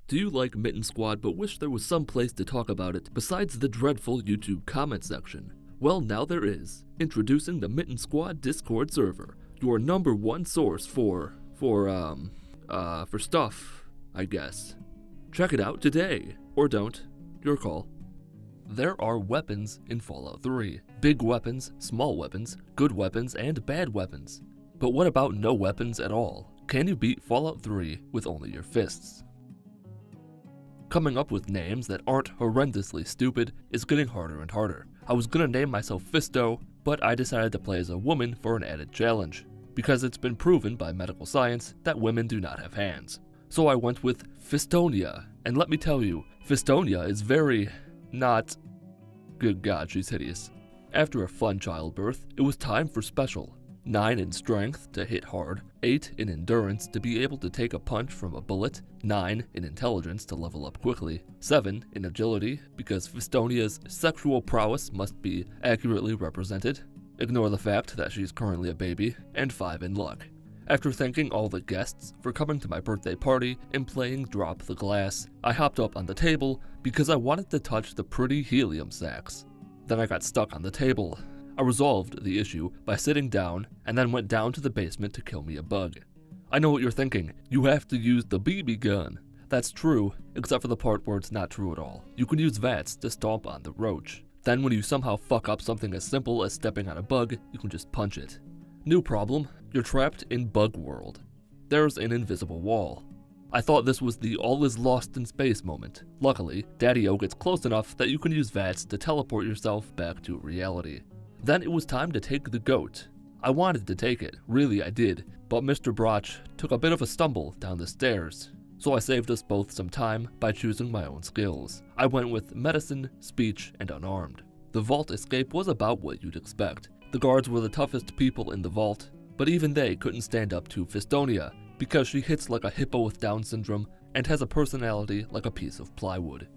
Do you like Mitten Squad but wish there was some place to talk about it besides the dreadful YouTube comment section? Well, now there is. Introducing the Mitten Squad Discord server, your #1 source for stuff, I guess. Check it out today, or don't, your call. There are weapons in Fallout 3. Big weapons, small weapons, good weapons, and bad weapons. But what about no weapons at all? Can you beat Fallout 3 with only your fists? Coming up with names that aren't horrendously stupid is getting harder and harder. I was gonna name myself Fisto, but I decided to play as a woman for an added challenge, because it's been proven by medical science that women do not have hands. So I went with Fistonia, and let me tell you, Fistonia is very not... Good God, she's hideous. After a fun childbirth, it was time for special. 9 in strength to hit hard, 8 in endurance to be able to take a punch from a bullet, 9 in intelligence to level up quickly, 7 in agility because Fistonia's sexual prowess must be accurately represented, ignore the fact that she's currently a baby, and 5 in luck. After thanking all the guests for coming to my birthday party and playing Drop the Glass, I hopped up on the table because I wanted to touch the pretty helium sacks. Then I got stuck on the table. I resolved the issue by sitting down and then went down to the basement to kill me a bug. I know what you're thinking, you have to use the BB gun. That's true, except for the part where it's not true at all. You can use VATS to stomp on the roach. Then when you somehow fuck up something as simple as stepping on a bug, you can just punch it. New problem, you're trapped in bug world. There's an invisible wall. I thought this was the all is lost in space moment. Luckily, Daddy-O gets close enough that you can use VATS to teleport yourself back to reality. Then it was time to take the goat. I wanted to take it, really I did, but Mr. Broch took a bit of a stumble down the stairs, so I saved us both some time by choosing my own skills. I went with medicine, speech, and unarmed. The vault escape was about what you'd expect. The guards were the toughest people in the vault, but even they couldn't stand up to Fistonia, because she hits like a hippo with Down syndrome and has a personality like a piece of plywood.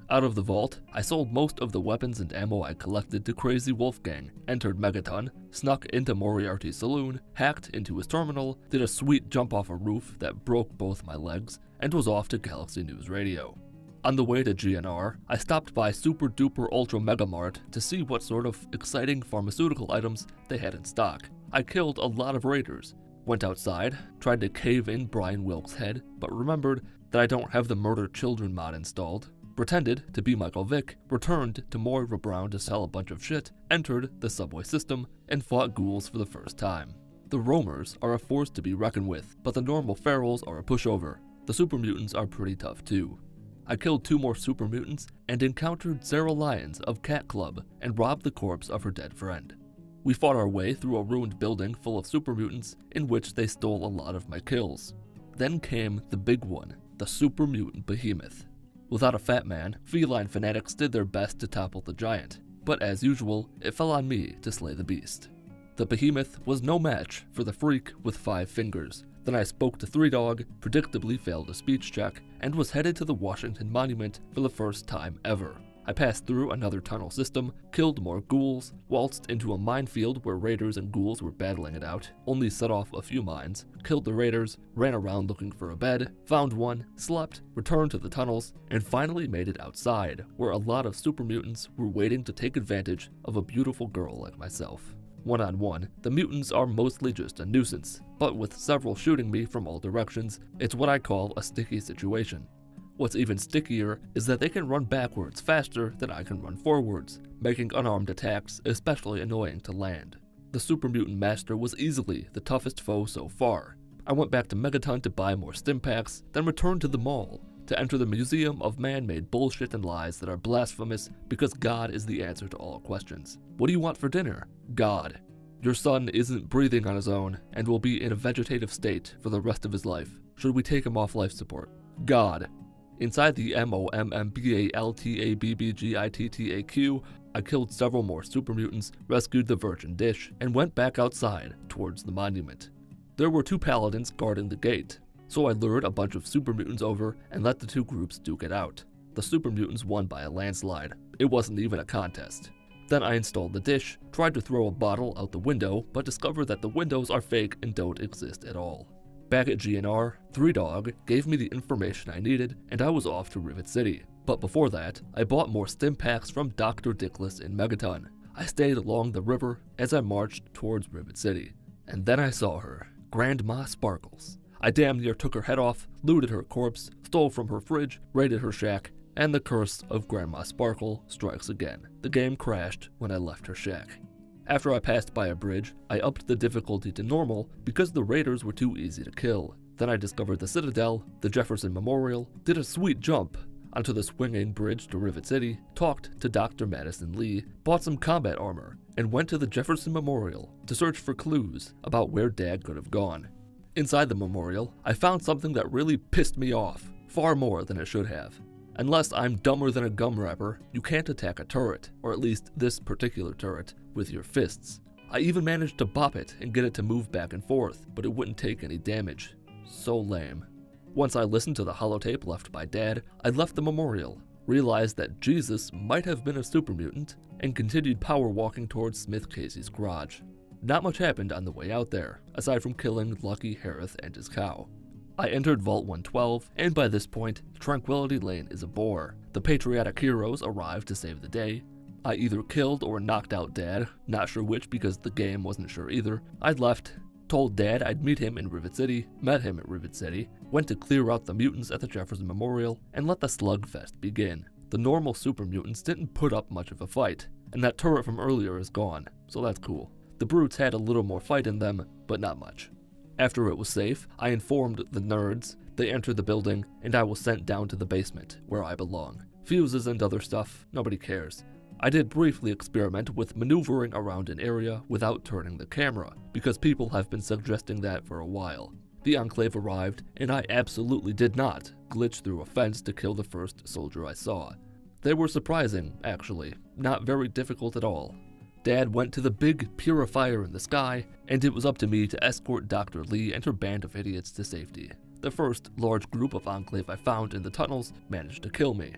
Out of the vault, I sold most of the weapons and ammo I collected to Crazy Wolfgang, entered Megaton, snuck into Moriarty's saloon, hacked into his terminal, did a sweet jump off a roof that broke both my legs, and was off to Galaxy News Radio. On the way to GNR, I stopped by Super Duper Ultra Mega Mart to see what sort of exciting pharmaceutical items they had in stock. I killed a lot of raiders, went outside, tried to cave in Brian Wilkes' head, but remembered that I don't have the Murder Children mod installed, pretended to be Michael Vick, returned to Moira Brown to sell a bunch of shit, entered the subway system, and fought ghouls for the first time. The roamers are a force to be reckoned with, but the normal ferals are a pushover. The super mutants are pretty tough too. I killed 2 more super mutants and encountered Sarah Lyons of Cat Club and robbed the corpse of her dead friend. We fought our way through a ruined building full of super mutants in which they stole a lot of my kills. Then came the big one, the super mutant behemoth. Without a fat man, feline fanatics did their best to topple the giant, but as usual, it fell on me to slay the beast. The behemoth was no match for the freak with 5 fingers. Then I spoke to 3Dog, predictably failed a speech check, and was headed to the Washington Monument for the first time ever. I passed through another tunnel system, killed more ghouls, waltzed into a minefield where raiders and ghouls were battling it out, only set off a few mines, killed the raiders, ran around looking for a bed, found one, slept, returned to the tunnels, and finally made it outside, where a lot of super mutants were waiting to take advantage of a beautiful girl like myself. One-on-one, the mutants are mostly just a nuisance, but with several shooting me from all directions, it's what I call a sticky situation. What's even stickier is that they can run backwards faster than I can run forwards, making unarmed attacks especially annoying to land. The Super Mutant Master was easily the toughest foe so far. I went back to Megaton to buy more stim packs, then returned to the mall to enter the Museum of Man-Made Bullshit and Lies that are blasphemous because God is the answer to all questions. What do you want for dinner? God. Your son isn't breathing on his own and will be in a vegetative state for the rest of his life. Should we take him off life support? God. Inside the MOMMBALTABBGITTAQ, I killed several more super mutants, rescued the Virgin Dish, and went back outside towards the monument. There were 2 paladins guarding the gate, so I lured a bunch of super mutants over and let the 2 groups duke it out. The super mutants won by a landslide. It wasn't even a contest. Then I installed the dish, tried to throw a bottle out the window, but discovered that the windows are fake and don't exist at all. Back at GNR, 3Dog gave me the information I needed, and I was off to Rivet City. But before that, I bought more stim packs from Dr. Dickless in Megaton. I stayed along the river as I marched towards Rivet City. And then I saw her, Grandma Sparkles. I damn near took her head off, looted her corpse, stole from her fridge, raided her shack, and the curse of Grandma Sparkle strikes again. The game crashed when I left her shack. After I passed by a bridge, I upped the difficulty to normal because the raiders were too easy to kill. Then I discovered the Citadel, the Jefferson Memorial, did a sweet jump onto the swinging bridge to Rivet City, talked to Dr. Madison Lee, bought some combat armor, and went to the Jefferson Memorial to search for clues about where Dad could have gone. Inside the memorial, I found something that really pissed me off, far more than it should have. Unless I'm dumber than a gum wrapper, you can't attack a turret, or at least this particular turret, with your fists. I even managed to bop it and get it to move back and forth, but it wouldn't take any damage. So lame. Once I listened to the holotape left by Dad, I left the memorial, realized that Jesus might have been a super mutant, and continued power walking towards Smith Casey's garage. Not much happened on the way out there, aside from killing Lucky Harith and his cow. I entered Vault 112, and by this point, Tranquility Lane is a bore. The patriotic heroes arrived to save the day. I either killed or knocked out Dad, not sure which because the game wasn't sure either. I left, told Dad I'd meet him in Rivet City, met him at Rivet City, went to clear out the mutants at the Jefferson Memorial, and let the slugfest begin. The normal super mutants didn't put up much of a fight, and that turret from earlier is gone, so that's cool. The brutes had a little more fight in them, but not much. After it was safe, I informed the nerds, they entered the building, and I was sent down to the basement, where I belong. Fuses and other stuff, nobody cares. I did briefly experiment with maneuvering around an area without turning the camera, because people have been suggesting that for a while. The Enclave arrived, and I absolutely did not glitch through a fence to kill the first soldier I saw. They were surprising, actually, not very difficult at all. Dad went to the big purifier in the sky, and it was up to me to escort Dr. Lee and her band of idiots to safety. The first large group of Enclave I found in the tunnels managed to kill me.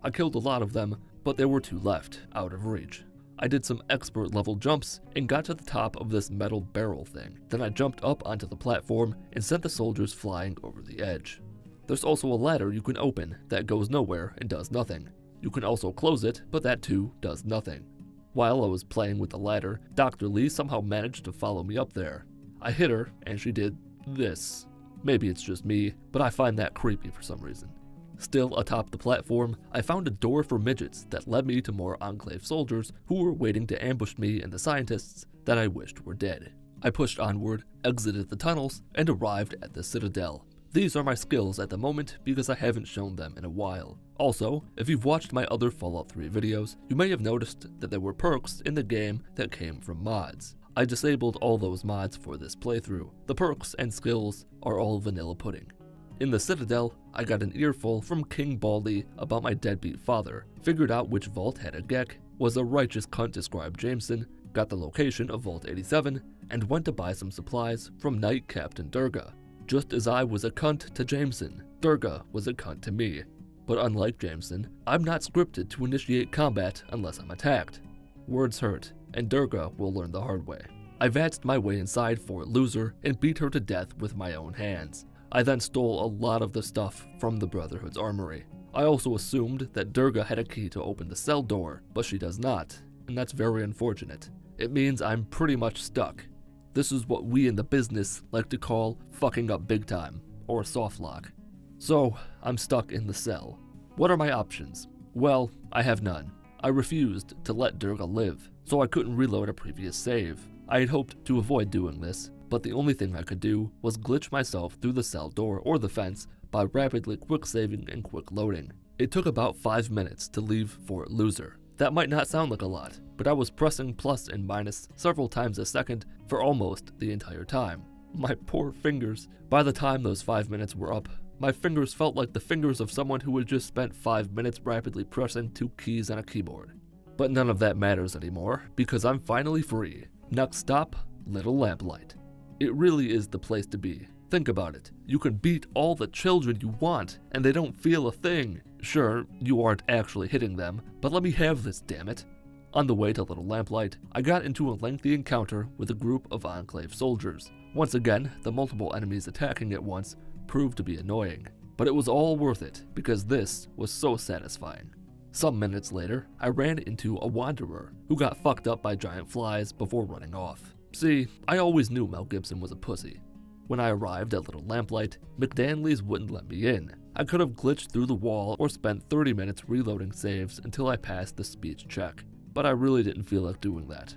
I killed a lot of them, but there were 2 left, out of reach. I did some expert level jumps and got to the top of this metal barrel thing. Then I jumped up onto the platform and sent the soldiers flying over the edge. There's also a ladder you can open that goes nowhere and does nothing. You can also close it, but that too does nothing. While I was playing with the ladder, Dr. Lee somehow managed to follow me up there. I hit her, and she did this. Maybe it's just me, but I find that creepy for some reason. Still atop the platform, I found a door for midgets that led me to more Enclave soldiers who were waiting to ambush me and the scientists that I wished were dead. I pushed onward, exited the tunnels, and arrived at the Citadel. These are my skills at the moment because I haven't shown them in a while. Also, if you've watched my other Fallout 3 videos, you may have noticed that there were perks in the game that came from mods. I disabled all those mods for this playthrough. The perks and skills are all vanilla pudding. In the Citadel, I got an earful from King Baldy about my deadbeat father, figured out which vault had a Gek, was a righteous cunt to Scribe Jameson, got the location of Vault 87, and went to buy some supplies from Knight Captain Durga. Just as I was a cunt to Jameson, Durga was a cunt to me. But unlike Jameson, I'm not scripted to initiate combat unless I'm attacked. Words hurt, and Durga will learn the hard way. I advanced my way inside Fort Loser and beat her to death with my own hands. I then stole a lot of the stuff from the Brotherhood's armory. I also assumed that Durga had a key to open the cell door, but she does not, and that's very unfortunate. It means I'm pretty much stuck. This is what we in the business like to call fucking up big time, or soft lock. So, I'm stuck in the cell. What are my options? Well, I have none. I refused to let Durga live, so I couldn't reload a previous save. I had hoped to avoid doing this, but the only thing I could do was glitch myself through the cell door or the fence by rapidly quick saving and quick loading. It took about 5 minutes to leave Fort Loser. That might not sound like a lot, but I was pressing plus and minus several times a second for almost the entire time. My poor fingers. By the time those 5 minutes were up, my fingers felt like the fingers of someone who had just spent 5 minutes rapidly pressing 2 keys on a keyboard. But none of that matters anymore, because I'm finally free. Next stop, Little Lamplight. It really is the place to be. Think about it. You can beat all the children you want, and they don't feel a thing. Sure, you aren't actually hitting them, but let me have this, damn it. On the way to Little Lamplight, I got into a lengthy encounter with a group of Enclave soldiers. Once again, the multiple enemies attacking at once proved to be annoying, but it was all worth it because this was so satisfying. Some minutes later, I ran into a wanderer who got fucked up by giant flies before running off. See, I always knew Mel Gibson was a pussy. When I arrived at Little Lamplight, McDanley's wouldn't let me in. I could have glitched through the wall or spent 30 minutes reloading saves until I passed the speech check, but I really didn't feel like doing that.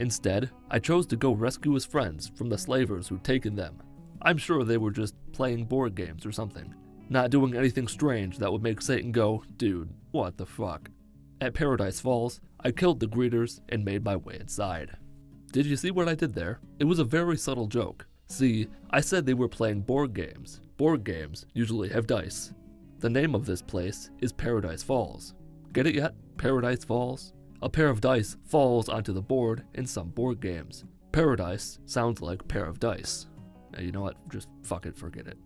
Instead, I chose to go rescue his friends from the slavers who'd taken them. I'm sure they were just playing board games or something, not doing anything strange that would make Satan go, dude, what the fuck. At Paradise Falls, I killed the greeters and made my way inside. Did you see what I did there? It was a very subtle joke. See, I said they were playing board games. Board games usually have dice. The name of this place is Paradise Falls. Get it yet? Paradise Falls? A pair of dice falls onto the board in some board games. Paradise sounds like pair of dice. Now, you know what? Just fuck it, forget it.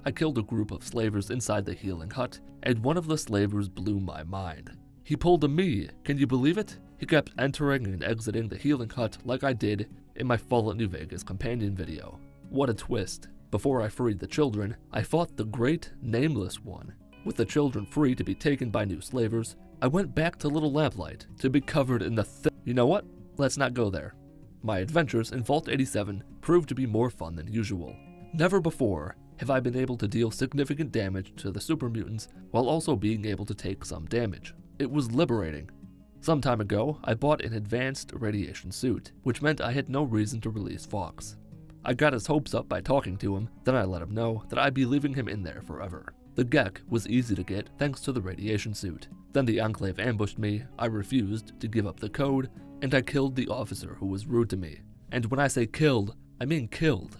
I killed a group of slavers inside the healing hut, and one of the slavers blew my mind. He pulled a me, can you believe it? He kept entering and exiting the healing hut like I did in my Fallout New Vegas companion video. What a twist. Before I freed the children, I fought the Great Nameless One. With the children free to be taken by new slavers, I went back to Little Lamplight to be covered in the You know what? Let's not go there. My adventures in Vault 87 proved to be more fun than usual. Never before have I been able to deal significant damage to the super mutants while also being able to take some damage. It was liberating. Some time ago, I bought an advanced radiation suit, which meant I had no reason to release Fox. I got his hopes up by talking to him, then I let him know that I'd be leaving him in there forever. The Gek was easy to get thanks to the radiation suit. Then the Enclave ambushed me, I refused to give up the code, and I killed the officer who was rude to me. And when I say killed, I mean killed.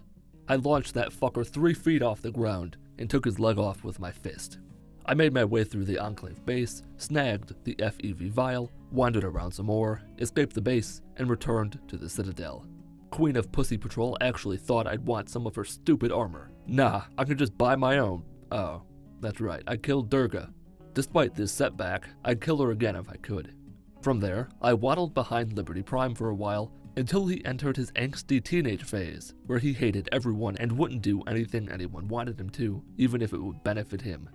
I launched that fucker 3 feet off the ground and took his leg off with my fist. I made my way through the Enclave base, snagged the FEV vial, wandered around some more, escaped the base, and returned to the Citadel. Queen of Pussy Patrol actually thought I'd want some of her stupid armor. Nah, I could just buy my own. Oh, that's right, I killed Durga. Despite this setback, I'd kill her again if I could. From there, I waddled behind Liberty Prime for a while until he entered his angsty teenage phase, where he hated everyone and wouldn't do anything anyone wanted him to, even if it would benefit him.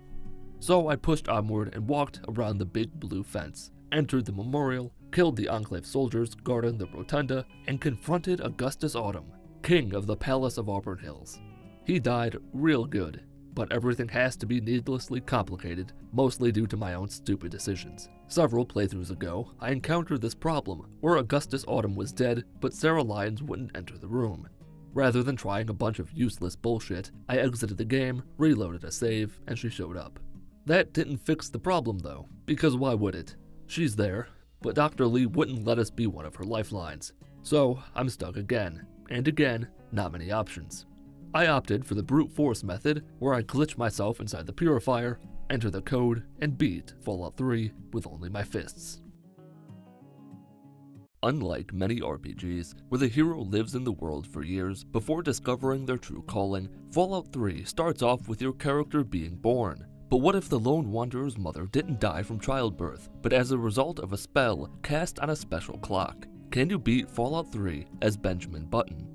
So I pushed onward and walked around the big blue fence, entered the memorial, killed the Enclave soldiers guarding the rotunda, and confronted Augustus Autumn, king of the Palace of Auburn Hills. He died real good, but everything has to be needlessly complicated, mostly due to my own stupid decisions. Several playthroughs ago, I encountered this problem, where Augustus Autumn was dead, but Sarah Lyons wouldn't enter the room. Rather than trying a bunch of useless bullshit, I exited the game, reloaded a save, and she showed up. That didn't fix the problem though, because why would it? She's there, but Dr. Lee wouldn't let us be one of her lifelines. So I'm stuck again, and again, not many options. I opted for the brute force method, where I glitch myself inside the purifier, enter the code, and beat Fallout 3 with only my fists. Unlike many RPGs, where the hero lives in the world for years before discovering their true calling, Fallout 3 starts off with your character being born. But what if the lone wanderer's mother didn't die from childbirth, but as a result of a spell cast on a special clock? Can you beat Fallout 3 as Benjamin Button?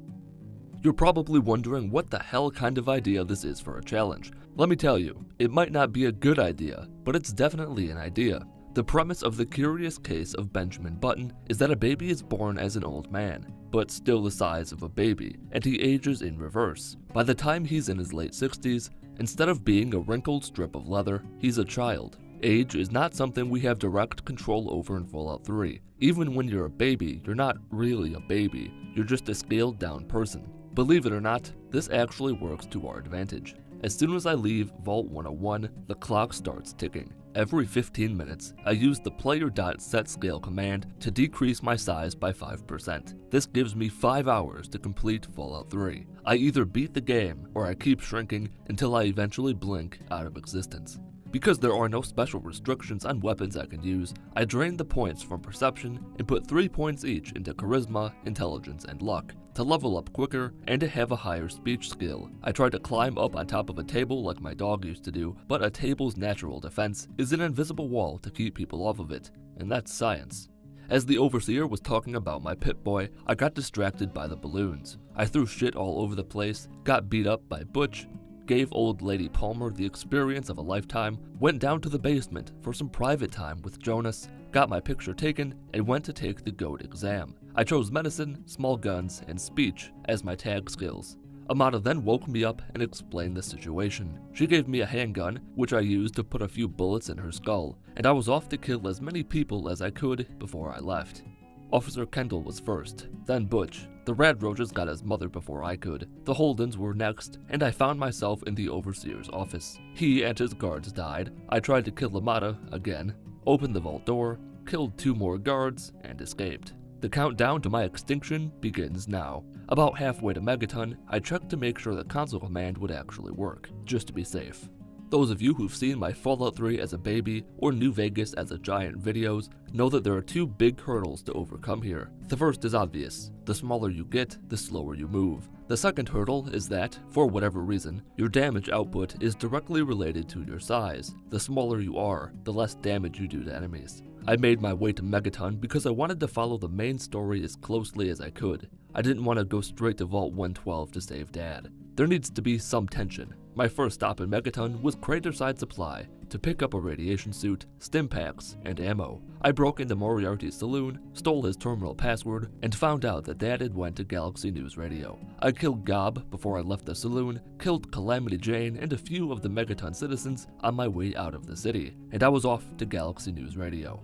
You're probably wondering what the hell kind of idea this is for a challenge. Let me tell you, it might not be a good idea, but it's definitely an idea. The premise of the curious case of Benjamin Button is that a baby is born as an old man, but still the size of a baby, and he ages in reverse. By the time he's in his late 60s, instead of being a wrinkled strip of leather, he's a child. Age is not something we have direct control over in Fallout 3. Even when you're a baby, you're not really a baby, you're just a scaled down person. Believe it or not, this actually works to our advantage. As soon as I leave Vault 101, the clock starts ticking. Every 15 minutes, I use the player.setScale command to decrease my size by 5%. This gives me 5 hours to complete Fallout 3. I either beat the game, or I keep shrinking until I eventually blink out of existence. Because there are no special restrictions on weapons I can use, I drain the points from Perception and put 3 points each into Charisma, Intelligence, and Luck, to level up quicker and to have a higher speech skill. I tried to climb up on top of a table like my dog used to do, but a table's natural defense is an invisible wall to keep people off of it, and that's science. As the overseer was talking about my Pip-Boy, I got distracted by the balloons. I threw shit all over the place, got beat up by Butch, gave old lady Palmer the experience of a lifetime, went down to the basement for some private time with Jonas, got my picture taken, and went to take the GOAT exam. I chose medicine, small guns, and speech as my tag skills. Amada then woke me up and explained the situation. She gave me a handgun, which I used to put a few bullets in her skull, and I was off to kill as many people as I could before I left. Officer Kendall was first, then Butch. The Rad Roaches got his mother before I could. The Holdens were next, and I found myself in the overseer's office. He and his guards died. I tried to kill Amada again, opened the vault door, killed 2 more guards, and escaped. The countdown to my extinction begins now. About halfway to Megaton, I checked to make sure the console command would actually work, just to be safe. Those of you who've seen my Fallout 3 as a baby or New Vegas as a giant videos know that there are 2 big hurdles to overcome here. The first is obvious. The smaller you get, the slower you move. The second hurdle is that, for whatever reason, your damage output is directly related to your size. The smaller you are, the less damage you do to enemies. I made my way to Megaton because I wanted to follow the main story as closely as I could. I didn't want to go straight to Vault 112 to save Dad. There needs to be some tension. My first stop in Megaton was Craterside Supply to pick up a radiation suit, stim packs, and ammo. I broke into Moriarty's saloon, stole his terminal password, and found out that Dad had went to Galaxy News Radio. I killed Gob before I left the saloon, killed Calamity Jane and a few of the Megaton citizens on my way out of the city, and I was off to Galaxy News Radio.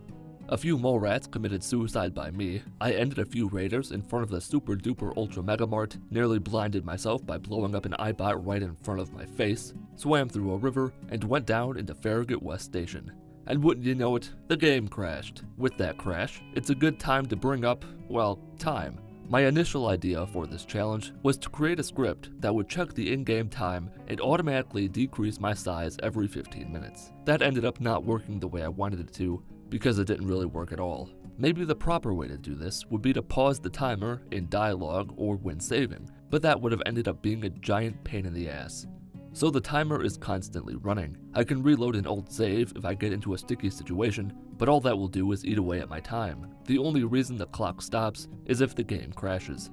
A few mole rats committed suicide by me. I ended a few raiders in front of the super duper ultra mega mart, nearly blinded myself by blowing up an iBot right in front of my face, swam through a river, and went down into Farragut West Station. And wouldn't you know it, the game crashed. With that crash, it's a good time to bring up, well, time. My initial idea for this challenge was to create a script that would check the in-game time and automatically decrease my size every 15 minutes. That ended up not working the way I wanted it to, because it didn't really work at all. Maybe the proper way to do this would be to pause the timer in dialogue or when saving, but that would have ended up being a giant pain in the ass. So the timer is constantly running. I can reload an old save if I get into a sticky situation, but all that will do is eat away at my time. The only reason the clock stops is if the game crashes.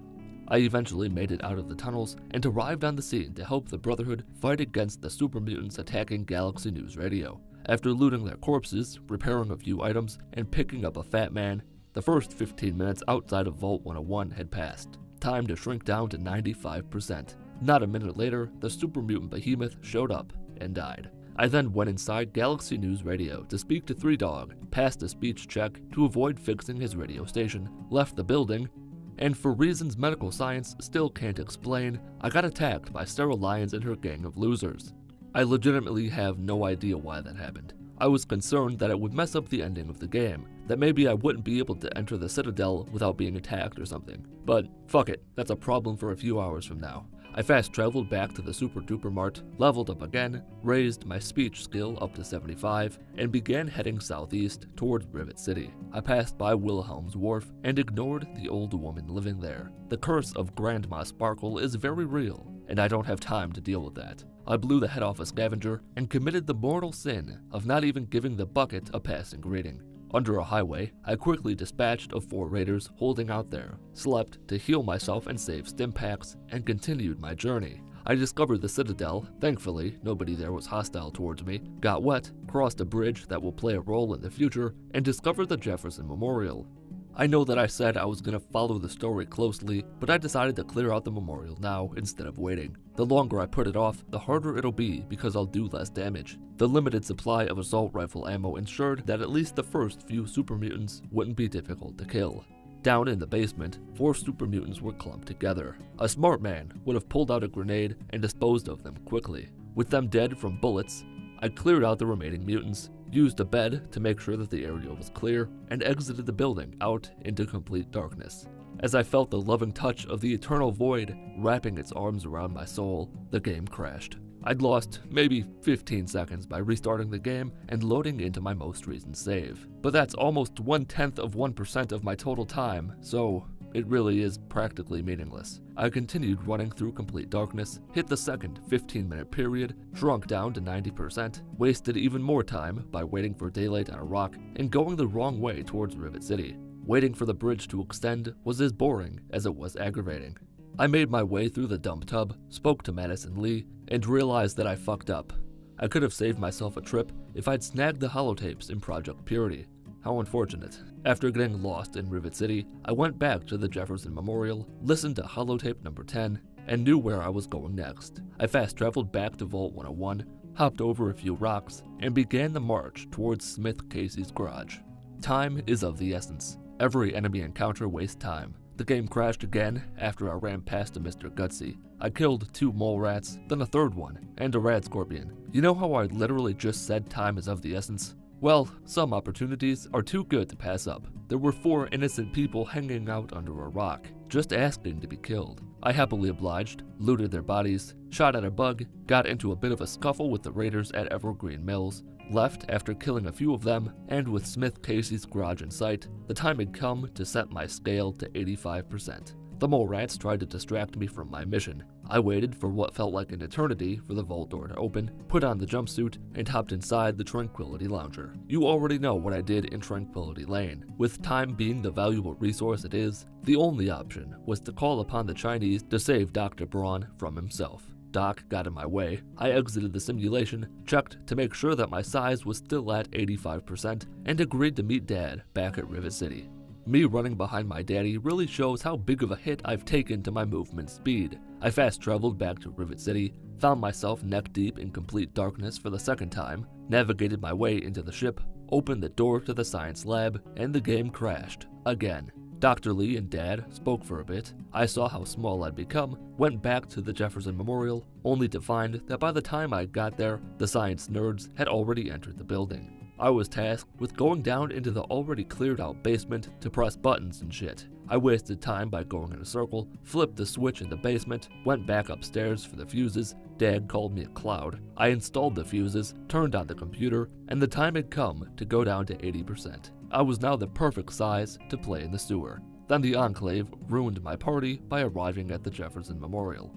I eventually made it out of the tunnels and arrived on the scene to help the Brotherhood fight against the super mutants attacking Galaxy News Radio. After looting their corpses, repairing a few items, and picking up a fat man, the first 15 minutes outside of Vault 101 had passed. Time to shrink down to 95%. Not a minute later, the super mutant behemoth showed up and died. I then went inside Galaxy News Radio to speak to 3Dog, passed a speech check to avoid fixing his radio station, left the building, and for reasons medical science still can't explain, I got attacked by Sarah Lyons and her gang of losers. I legitimately have no idea why that happened. I was concerned that it would mess up the ending of the game, that maybe I wouldn't be able to enter the Citadel without being attacked or something. But fuck it, that's a problem for a few hours from now. I fast traveled back to the Super Duper Mart, leveled up again, raised my speech skill up to 75, and began heading southeast towards Rivet City. I passed by Wilhelm's Wharf and ignored the old woman living there. The curse of Grandma Sparkle is very real, and I don't have time to deal with that. I blew the head off a scavenger and committed the mortal sin of not even giving the bucket a passing greeting. Under a highway, I quickly dispatched of 4 raiders holding out there, slept to heal myself and save stim packs, and continued my journey. I discovered the Citadel. Thankfully, nobody there was hostile towards me, got wet, crossed a bridge that will play a role in the future, and discovered the Jefferson Memorial. I know that I said I was going to follow the story closely, but I decided to clear out the memorial now instead of waiting. The longer I put it off, the harder it'll be because I'll do less damage. The limited supply of assault rifle ammo ensured that at least the first few super mutants wouldn't be difficult to kill. Down in the basement, 4 super mutants were clumped together. A smart man would have pulled out a grenade and disposed of them quickly. With them dead from bullets, I cleared out the remaining mutants, used a bed to make sure that the area was clear, and exited the building out into complete darkness. As I felt the loving touch of the eternal void wrapping its arms around my soul, the game crashed. I'd lost maybe 15 seconds by restarting the game and loading into my most recent save. But that's almost 1/10% of my total time, so it really is practically meaningless. I continued running through complete darkness, hit the second 15-minute period, shrunk down to 90%, wasted even more time by waiting for daylight on a rock, and going the wrong way towards Rivet City. Waiting for the bridge to extend was as boring as it was aggravating. I made my way through the dump tub, spoke to Madison Lee, and realized that I fucked up. I could have saved myself a trip if I'd snagged the holotapes in Project Purity. How unfortunate. After getting lost in Rivet City, I went back to the Jefferson Memorial, listened to holotape number 10, and knew where I was going next. I fast-traveled back to Vault 101, hopped over a few rocks, and began the march towards Smith Casey's garage. Time is of the essence. Every enemy encounter wastes time. The game crashed again after I ran past a Mr. Gutsy. I killed 2 mole rats, then a 3rd one, and a rat scorpion. You know how I literally just said time is of the essence? Well, some opportunities are too good to pass up. There were 4 innocent people hanging out under a rock, just asking to be killed. I happily obliged, looted their bodies, shot at a bug, got into a bit of a scuffle with the raiders at Evergreen Mills, left after killing a few of them, and with Smith Casey's garage in sight, the time had come to set my scale to 85%. The mole rats tried to distract me from my mission. I waited for what felt like an eternity for the vault door to open, put on the jumpsuit, and hopped inside the Tranquility Lounger. You already know what I did in Tranquility Lane. With time being the valuable resource it is, the only option was to call upon the Chinese to save Dr. Braun from himself. Doc got in my way. I exited the simulation, checked to make sure that my size was still at 85%, and agreed to meet Dad back at Rivet City. Me running behind my daddy really shows how big of a hit I've taken to my movement speed. I fast-traveled back to Rivet City, found myself neck-deep in complete darkness for the 2nd time, navigated my way into the ship, opened the door to the science lab, and the game crashed. Again. Dr. Lee and Dad spoke for a bit. I saw how small I'd become, went back to the Jefferson Memorial, only to find that by the time I got there, the science nerds had already entered the building. I was tasked with going down into the already cleared out basement to press buttons and shit. I wasted time by going in a circle, flipped the switch in the basement, went back upstairs for the fuses. Dad called me a cloud. I installed the fuses, turned on the computer, and the time had come to go down to 80%. I was now the perfect size to play in the sewer. Then the Enclave ruined my party by arriving at the Jefferson Memorial.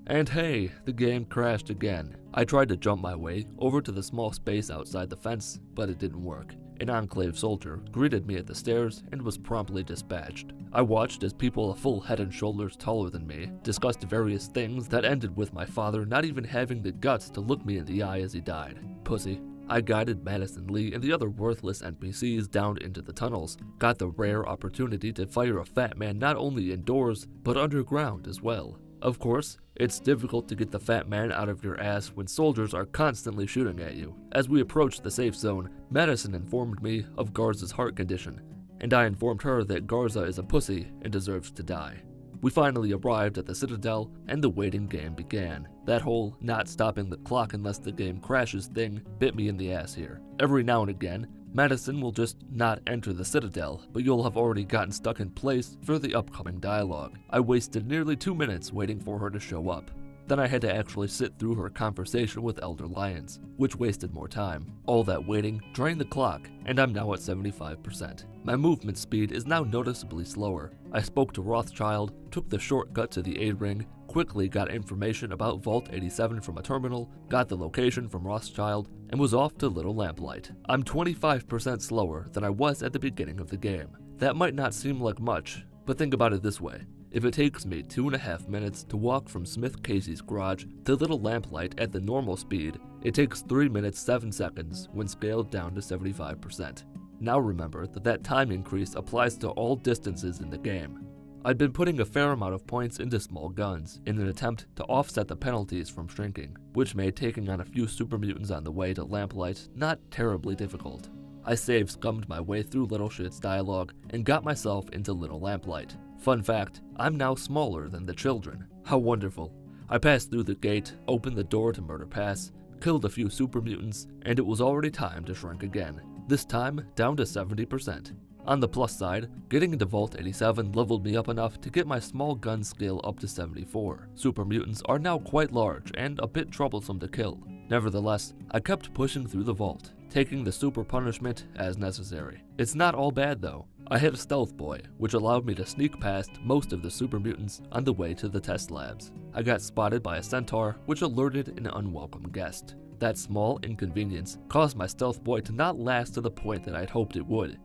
And hey, the game crashed again. I tried to jump my way over to the small space outside the fence, but it didn't work. An Enclave soldier greeted me at the stairs and was promptly dispatched. I watched as people a full head and shoulders taller than me discussed various things that ended with my father not even having the guts to look me in the eye as he died. Pussy. I guided Madison Lee and the other worthless NPCs down into the tunnels, got the rare opportunity to fire a fat man not only indoors, but underground as well. Of course, it's difficult to get the fat man out of your ass when soldiers are constantly shooting at you. As we approached the safe zone, Madison informed me of Garza's heart condition, and I informed her that Garza is a pussy and deserves to die. We finally arrived at the Citadel, and the waiting game began. That whole not stopping the clock unless the game crashes thing bit me in the ass here. Every now and again, Madison will just not enter the Citadel, but you'll have already gotten stuck in place for the upcoming dialogue. I wasted nearly 2 minutes waiting for her to show up. Then I had to actually sit through her conversation with Elder Lyons, which wasted more time. All that waiting drained the clock, and I'm now at 75%. My movement speed is now noticeably slower. I spoke to Rothschild, took the shortcut to the aid ring, quickly got information about Vault 87 from a terminal, got the location from Rothschild, and was off to Little Lamplight. I'm 25% slower than I was at the beginning of the game. That might not seem like much, but think about it this way. If it takes me 2.5 minutes to walk from Smith Casey's garage to Little Lamplight at the normal speed, it takes 3 minutes 7 seconds when scaled down to 75%. Now remember that time increase applies to all distances in the game. I'd been putting a fair amount of points into small guns in an attempt to offset the penalties from shrinking, which made taking on a few super mutants on the way to Lamplight not terribly difficult. I scummed my way through Little Shit's dialogue and got myself into Little Lamplight. Fun fact, I'm now smaller than the children. How wonderful. I passed through the gate, opened the door to Murder Pass, killed a few super mutants, and it was already time to shrink again. This time, down to 70%. On the plus side, getting into Vault 87 leveled me up enough to get my small gun skill up to 74. Super mutants are now quite large and a bit troublesome to kill. Nevertheless, I kept pushing through the vault, taking the super punishment as necessary. It's not all bad though. I hit a stealth boy, which allowed me to sneak past most of the super mutants on the way to the test labs. I got spotted by a centaur, which alerted an unwelcome guest. That small inconvenience caused my stealth boy to not last to the point that I'd hoped it would.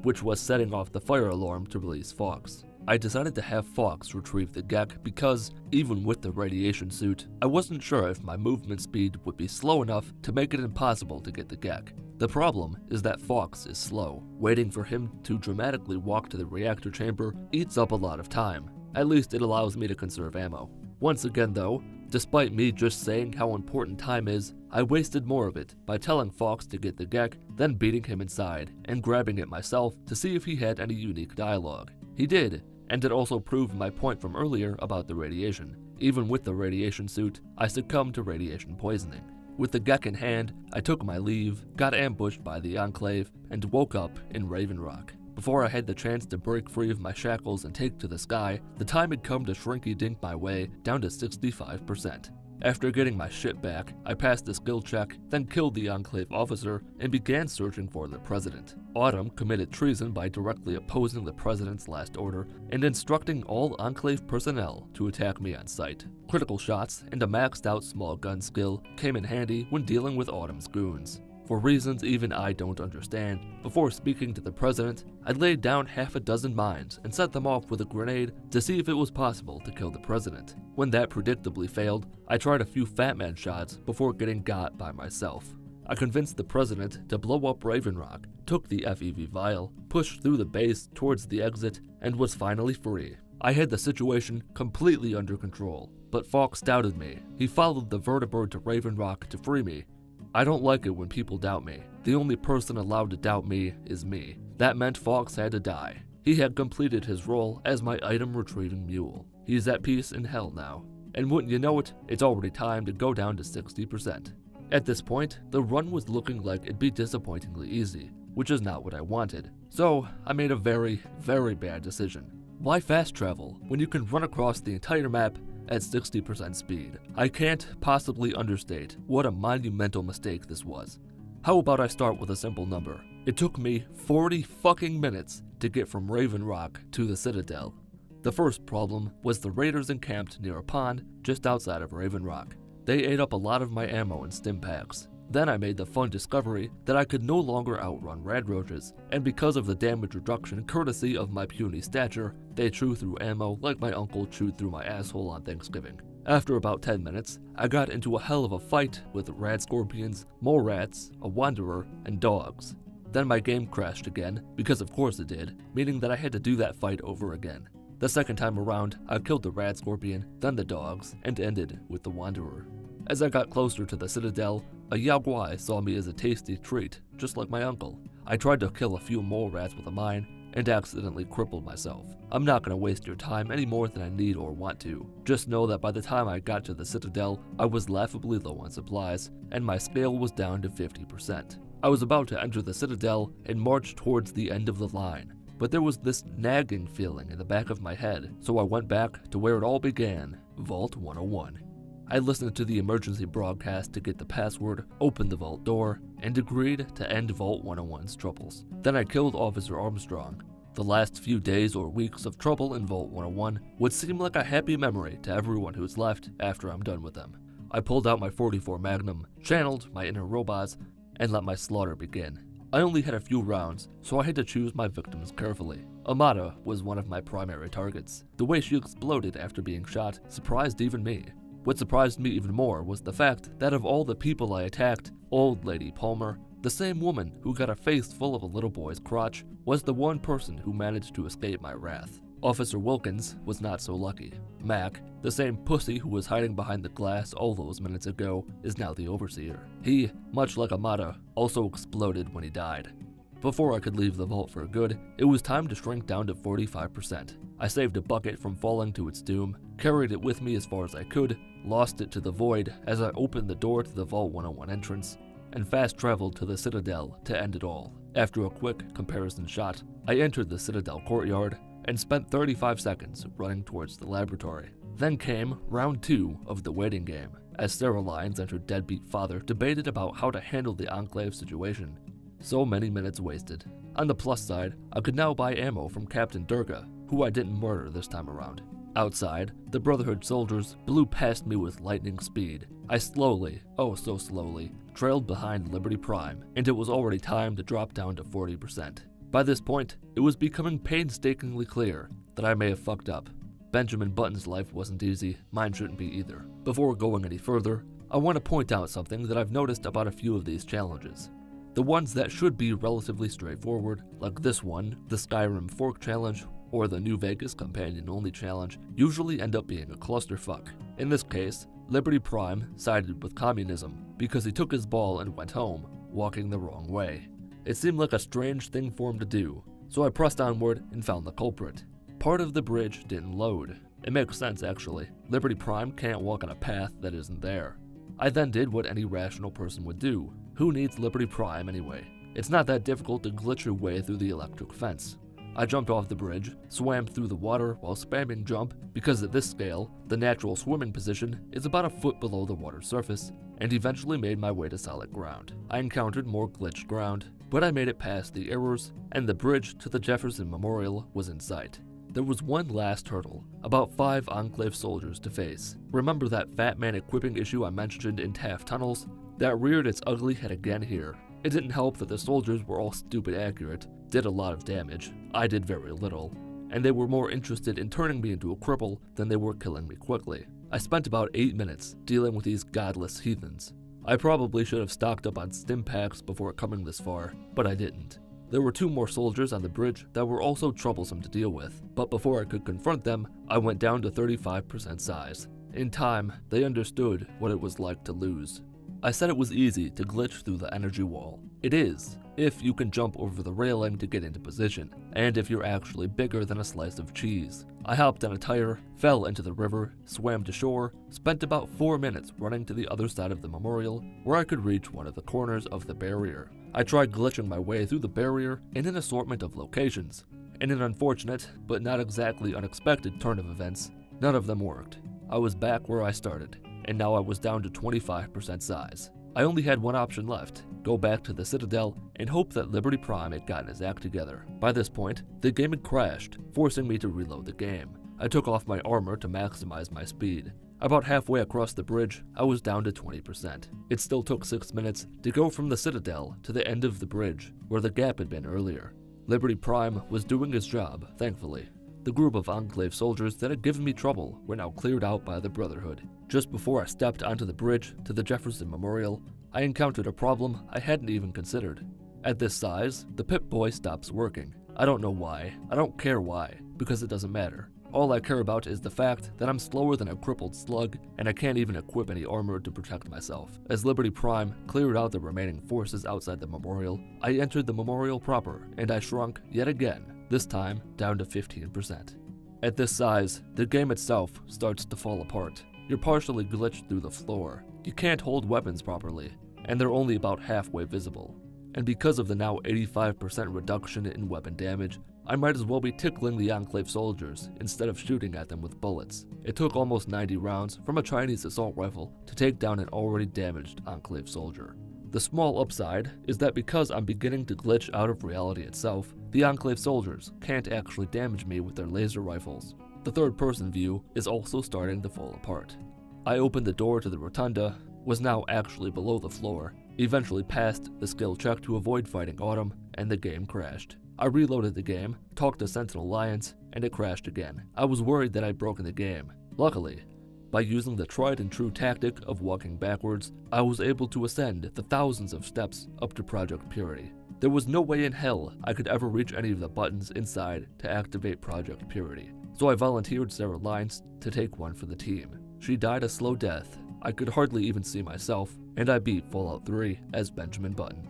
which was setting off the fire alarm to release Fox. I decided to have Fox retrieve the Gek because, even with the radiation suit, I wasn't sure if my movement speed would be slow enough to make it impossible to get the Gek. The problem is that Fox is slow. Waiting for him to dramatically walk to the reactor chamber eats up a lot of time. At least it allows me to conserve ammo. Once again though, despite me just saying how important time is, I wasted more of it by telling Fox to get the Gek, then beating him inside and grabbing it myself to see if he had any unique dialogue. He did, and it also proved my point from earlier about the radiation. Even with the radiation suit, I succumbed to radiation poisoning. With the Gek in hand, I took my leave, got ambushed by the Enclave, and woke up in Raven Rock. Before I had the chance to break free of my shackles and take to the sky, the time had come to shrinky-dink my way down to 65%. After getting my shit back, I passed the skill check, then killed the Enclave officer and began searching for the president. Autumn committed treason by directly opposing the president's last order and instructing all Enclave personnel to attack me on sight. Critical shots and a maxed out small gun skill came in handy when dealing with Autumn's goons. For reasons even I don't understand, before speaking to the president, I laid down half a dozen mines and set them off with a grenade to see if it was possible to kill the president. When that predictably failed, I tried a few Fat Man shots before getting got by myself. I convinced the president to blow up Raven Rock, took the FEV vial, pushed through the base towards the exit, and was finally free. I had the situation completely under control, but Fox doubted me. He followed the vertibird to Raven Rock to free me. I don't like it when people doubt me. The only person allowed to doubt me is me. That meant Fox had to die. He had completed his role as my item retrieving mule. He's at peace in hell now. And wouldn't you know it, it's already time to go down to 60%. At this point, the run was looking like it'd be disappointingly easy, which is not what I wanted. So I made a very, very bad decision. Why fast travel when you can run across the entire map at 60% speed? I can't possibly understate what a monumental mistake this was. How about I start with a simple number? It took me 40 fucking minutes to get from Raven Rock to the Citadel. The first problem was the raiders encamped near a pond just outside of Raven Rock. They ate up a lot of my ammo and stim packs. Then I made the fun discovery that I could no longer outrun radroaches, and because of the damage reduction courtesy of my puny stature, they chew through ammo like my uncle chewed through my asshole on Thanksgiving. After about 10 minutes, I got into a hell of a fight with rad scorpions, more rats, a wanderer, and dogs. Then my game crashed again, because of course it did, meaning that I had to do that fight over again. The second time around, I killed the rad scorpion, then the dogs, and ended with the wanderer. As I got closer to the Citadel, a Yaoguai saw me as a tasty treat, just like my uncle. I tried to kill a few mole rats with a mine, and accidentally crippled myself. I'm not going to waste your time any more than I need or want to. Just know that by the time I got to the Citadel, I was laughably low on supplies, and my scale was down to 50%. I was about to enter the Citadel and march towards the end of the line, but there was this nagging feeling in the back of my head, so I went back to where it all began, Vault 101. I listened to the emergency broadcast to get the password, opened the vault door, and agreed to end Vault 101's troubles. Then I killed Officer Armstrong. The last few days or weeks of trouble in Vault 101 would seem like a happy memory to everyone who's left after I'm done with them. I pulled out my .44 Magnum, channeled my inner robots, and let my slaughter begin. I only had a few rounds, so I had to choose my victims carefully. Amada was one of my primary targets. The way she exploded after being shot surprised even me. What surprised me even more was the fact that of all the people I attacked, Old Lady Palmer, the same woman who got a face full of a little boy's crotch, was the one person who managed to escape my wrath. Officer Wilkins was not so lucky. Mac, the same pussy who was hiding behind the glass all those minutes ago, is now the overseer. He, much like Amada, also exploded when he died. Before I could leave the vault for good, it was time to shrink down to 45%. I saved a bucket from falling to its doom, carried it with me as far as I could, lost it to the void as I opened the door to the Vault 101 entrance, and fast traveled to the Citadel to end it all. After a quick comparison shot, I entered the Citadel courtyard and spent 35 seconds running towards the laboratory. Then came round 2 of the waiting game, as Sarah Lyons and her deadbeat father debated about how to handle the Enclave situation. So many minutes wasted. On the plus side, I could now buy ammo from Captain Durga, who I didn't murder this time around. Outside, the Brotherhood soldiers blew past me with lightning speed. I slowly, oh so slowly, trailed behind Liberty Prime, and it was already time to drop down to 40%. By this point, it was becoming painstakingly clear that I may have fucked up. Benjamin Button's life wasn't easy, mine shouldn't be either. Before going any further, I want to point out something that I've noticed about a few of these challenges. The ones that should be relatively straightforward, like this one, the Skyrim Fork Challenge, or the New Vegas Companion Only Challenge, usually end up being a clusterfuck. In this case, Liberty Prime sided with communism because he took his ball and went home, walking the wrong way. It seemed like a strange thing for him to do, so I pressed onward and found the culprit. Part of the bridge didn't load. It makes sense actually. Liberty Prime can't walk on a path that isn't there. I then did what any rational person would do. Who needs Liberty Prime anyway? It's not that difficult to glitch your way through the electric fence. I jumped off the bridge, swam through the water while spamming jump because at this scale, the natural swimming position is about a foot below the water's surface, and eventually made my way to solid ground. I encountered more glitched ground, but I made it past the errors, and the bridge to the Jefferson Memorial was in sight. There was one last hurdle, about 5 Enclave soldiers to face. Remember that Fat Man equipping issue I mentioned in Taft Tunnels? That reared its ugly head again here. It didn't help that the soldiers were all stupid accurate, did a lot of damage, I did very little, and they were more interested in turning me into a cripple than they were killing me quickly. I spent about 8 minutes dealing with these godless heathens. I probably should have stocked up on stim packs before coming this far, but I didn't. There were 2 more soldiers on the bridge that were also troublesome to deal with, but before I could confront them, I went down to 35% size. In time, they understood what it was like to lose. I said it was easy to glitch through the energy wall. It is, if you can jump over the railing to get into position, and if you're actually bigger than a slice of cheese. I hopped on a tire, fell into the river, swam to shore, spent about 4 minutes running to the other side of the memorial, where I could reach one of the corners of the barrier. I tried glitching my way through the barrier in an assortment of locations. In an unfortunate, but not exactly unexpected turn of events, none of them worked. I was back where I started, and now I was down to 25% size. I only had one option left, go back to the Citadel and hope that Liberty Prime had gotten his act together. By this point, the game had crashed, forcing me to reload the game. I took off my armor to maximize my speed. About halfway across the bridge, I was down to 20%. It still took 6 minutes to go from the Citadel to the end of the bridge, where the gap had been earlier. Liberty Prime was doing his job, thankfully. The group of Enclave soldiers that had given me trouble were now cleared out by the Brotherhood. Just before I stepped onto the bridge to the Jefferson Memorial, I encountered a problem I hadn't even considered. At this size, the Pip-Boy stops working. I don't know why, I don't care why, because it doesn't matter. All I care about is the fact that I'm slower than a crippled slug, and I can't even equip any armor to protect myself. As Liberty Prime cleared out the remaining forces outside the memorial, I entered the memorial proper, and I shrunk yet again, this time down to 15%. At this size, the game itself starts to fall apart. You're partially glitched through the floor. You can't hold weapons properly, and they're only about halfway visible. And because of the now 85% reduction in weapon damage, I might as well be tickling the Enclave soldiers instead of shooting at them with bullets. It took almost 90 rounds from a Chinese assault rifle to take down an already damaged Enclave soldier. The small upside is that because I'm beginning to glitch out of reality itself, the Enclave soldiers can't actually damage me with their laser rifles. The third-person view is also starting to fall apart. I opened the door to the rotunda, was now actually below the floor, eventually passed the skill check to avoid fighting Autumn, and the game crashed. I reloaded the game, talked to Sentinel Alliance, and it crashed again. I was worried that I'd broken the game. Luckily, by using the tried and true tactic of walking backwards, I was able to ascend the thousands of steps up to Project Purity. There was no way in hell I could ever reach any of the buttons inside to activate Project Purity, so I volunteered Sarah Lyons to take one for the team. She died a slow death. I could hardly even see myself, and I beat Fallout 3 as Benjamin Button.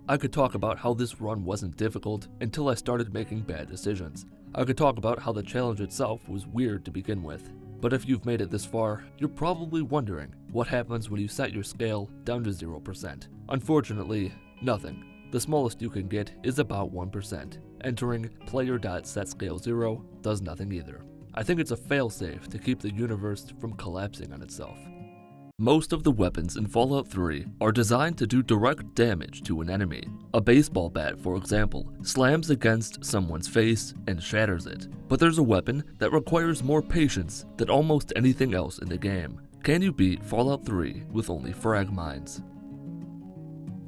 I could talk about how this run wasn't difficult until I started making bad decisions. I could talk about how the challenge itself was weird to begin with. But if you've made it this far, you're probably wondering what happens when you set your scale down to 0%. Unfortunately, nothing. The smallest you can get is about 1%. Entering player.setscale0 does nothing either. I think it's a failsafe to keep the universe from collapsing on itself. Most of the weapons in Fallout 3 are designed to do direct damage to an enemy. A baseball bat, for example, slams against someone's face and shatters it. But there's a weapon that requires more patience than almost anything else in the game. Can you beat Fallout 3 with only frag mines?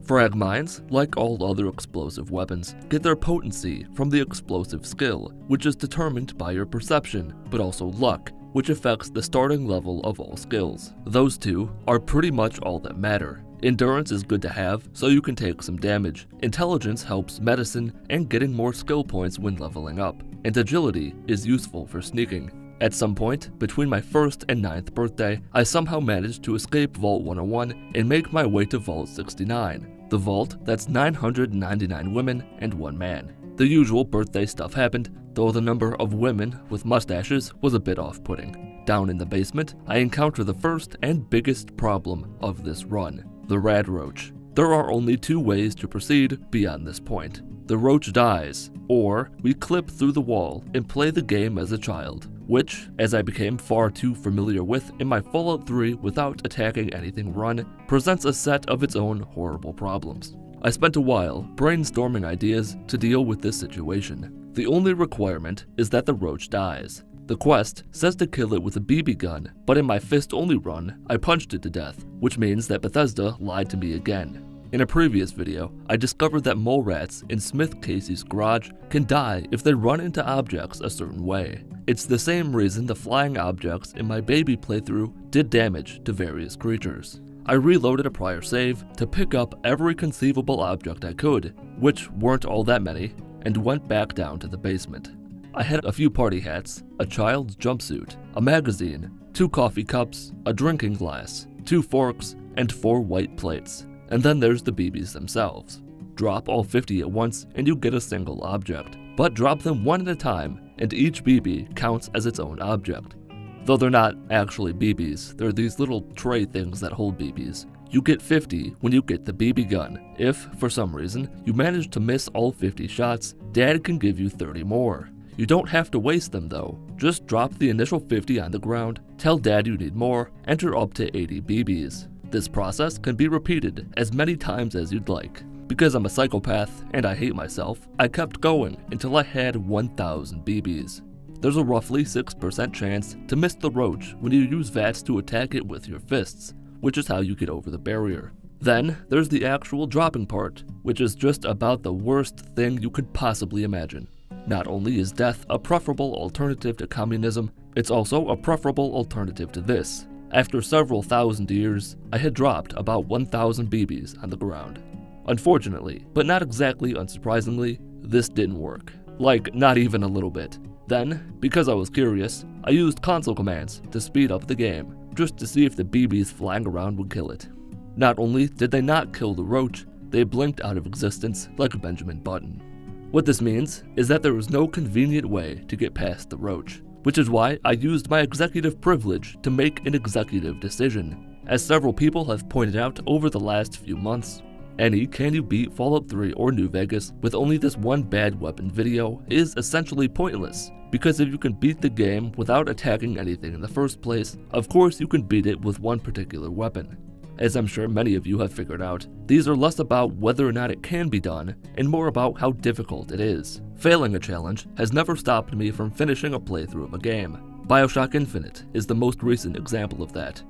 Frag mines, like all other explosive weapons, get their potency from the explosive skill, which is determined by your perception, but also luck, which affects the starting level of all skills. Those two are pretty much all that matter. Endurance is good to have, so you can take some damage. Intelligence helps medicine and getting more skill points when leveling up. And agility is useful for sneaking. At some point, between my 1st and 9th birthday, I somehow managed to escape Vault 101 and make my way to Vault 69. The vault that's 999 women and 1 man. The usual birthday stuff happened, though the number of women with mustaches was a bit off-putting. Down in the basement, I encounter the first and biggest problem of this run. The rad roach. There are only 2 ways to proceed beyond this point. The roach dies, or we clip through the wall and play the game as a child, which, as I became far too familiar with in my Fallout 3 without attacking anything run, presents a set of its own horrible problems. I spent a while brainstorming ideas to deal with this situation. The only requirement is that the roach dies. The quest says to kill it with a BB gun, but in my fist-only run, I punched it to death, which means that Bethesda lied to me again. In a previous video, I discovered that mole rats in Smith Casey's garage can die if they run into objects a certain way. It's the same reason the flying objects in my baby playthrough did damage to various creatures. I reloaded a prior save to pick up every conceivable object I could, which weren't all that many, and went back down to the basement. I had a few party hats, a child's jumpsuit, a magazine, 2 coffee cups, a drinking glass, 2 forks, and 4 white plates. And then there's the BBs themselves. Drop all 50 at once and you get a single object, but drop them one at a time and each BB counts as its own object. Though they're not actually BBs, they're these little tray things that hold BBs. You get 50 when you get the BB gun. If, for some reason, you manage to miss all 50 shots, Dad can give you 30 more. You don't have to waste them though. Just drop the initial 50 on the ground, tell Dad you need more, enter up to 80 BBs. This process can be repeated as many times as you'd like. Because I'm a psychopath and I hate myself, I kept going until I had 1,000 BBs. There's a roughly 6% chance to miss the roach when you use VATS to attack it with your fists, which is how you get over the barrier. Then there's the actual dropping part, which is just about the worst thing you could possibly imagine. Not only is death a preferable alternative to communism, it's also a preferable alternative to this. After several thousand years, I had dropped about 1,000 BBs on the ground. Unfortunately, but not exactly unsurprisingly, this didn't work. Like, not even a little bit. Then, because I was curious, I used console commands to speed up the game, just to see if the BBs flying around would kill it. Not only did they not kill the roach, they blinked out of existence like a Benjamin Button. What this means is that there was no convenient way to get past the roach, which is why I used my executive privilege to make an executive decision. As several people have pointed out over the last few months, any Can You Beat Fallout 3 or New Vegas with only this one bad weapon video is essentially pointless, because if you can beat the game without attacking anything in the first place, of course you can beat it with one particular weapon. As I'm sure many of you have figured out, these are less about whether or not it can be done, and more about how difficult it is. Failing a challenge has never stopped me from finishing a playthrough of a game. BioShock Infinite is the most recent example of that.